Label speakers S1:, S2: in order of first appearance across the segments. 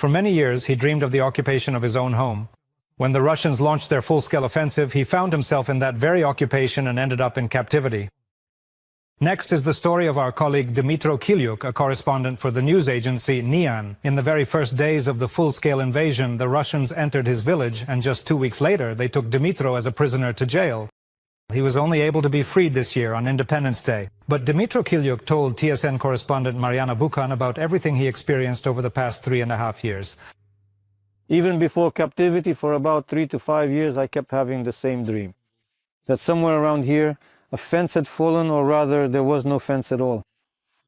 S1: For many years, he dreamed of the occupation of his own home. When the Russians launched their full-scale offensive, he found himself in that very occupation and ended up in captivity. Next is the story of our colleague Dmytro Khilyuk, a correspondent for the news agency Unian. In the very first days of the full-scale invasion, the Russians entered his village, and just 2 weeks later, they took Dmytro as a prisoner to jail. He was only able to be freed this year on Independence Day. But Dmytro Khilyuk told TSN correspondent Maryana Bukhan about everything he experienced over the past 3.5 years.
S2: Even before captivity, for about 3 to 5 years, I kept having the same dream. That somewhere around here, a fence had fallen, or rather, there was no fence at all.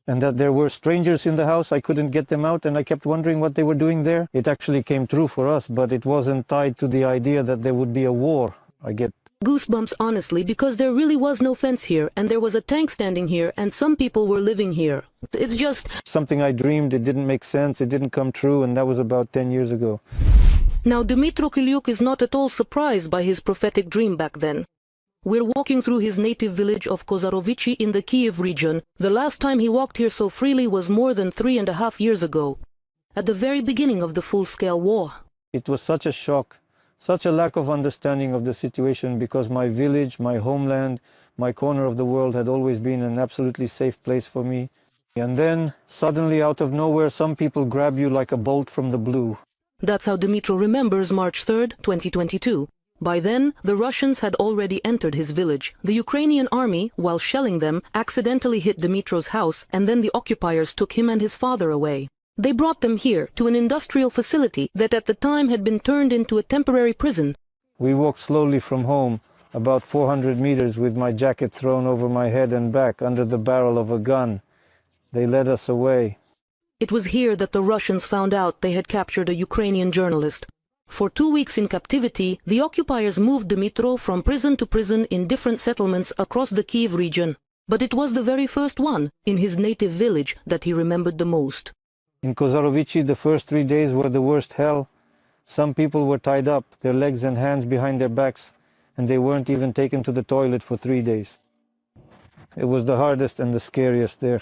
S2: And that there were strangers in the house, I couldn't get them out, and I kept wondering what they were doing there. It actually came true for us, but it wasn't tied to the idea that there would be a war. I get
S3: goosebumps, honestly, because there really was no fence here, and there was a tank standing here, and some people were living here. It's just
S2: something I dreamed. It didn't make sense, it didn't come true, and that was about 10 years ago.
S3: Now Dmytro Khilyuk is not at all surprised by his prophetic dream back then. We're walking through his native village of Kozarovichi in the Kiev region. The last time he walked here so freely was more than 3.5 years ago, at the very beginning of the full-scale war.
S2: It was such a shock. Such a lack of understanding of the situation, because my village, my homeland, my corner of the world had always been an absolutely safe place for me. And then, suddenly out of nowhere, some people grab you like a bolt from the blue.
S3: That's how Dmytro remembers March 3rd, 2022. By then, the Russians had already entered his village. The Ukrainian army, while shelling them, accidentally hit Dmytro's house, and then the occupiers took him and his father away. They brought them here, to an industrial facility that at the time had been turned into a temporary prison.
S2: We walked slowly from home, about 400 meters, with my jacket thrown over my head and back under the barrel of a gun. They led us away.
S3: It was here that the Russians found out they had captured a Ukrainian journalist. For 2 weeks in captivity, the occupiers moved Dmytro from prison to prison in different settlements across the Kiev region. But it was the very first one, in his native village, that he remembered the most.
S2: In Kozarovichi, the first 3 days were the worst hell. Some people were tied up, their legs and hands behind their backs, and they weren't even taken to the toilet for 3 days. It was the hardest and the scariest there.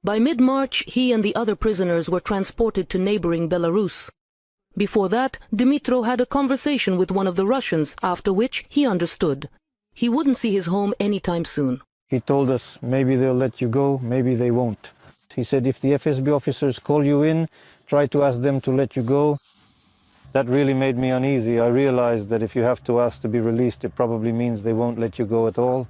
S3: By mid-March, he and the other prisoners were transported to neighboring Belarus. Before that, Dmytro had a conversation with one of the Russians, after which he understood. He wouldn't see his home anytime soon.
S2: He told us, maybe they'll let you go, maybe they won't. He said, if the FSB officers call you in, try to ask them to let you go. That really made me uneasy. I realized that if you have to ask to be released, it probably means they won't let you go at all.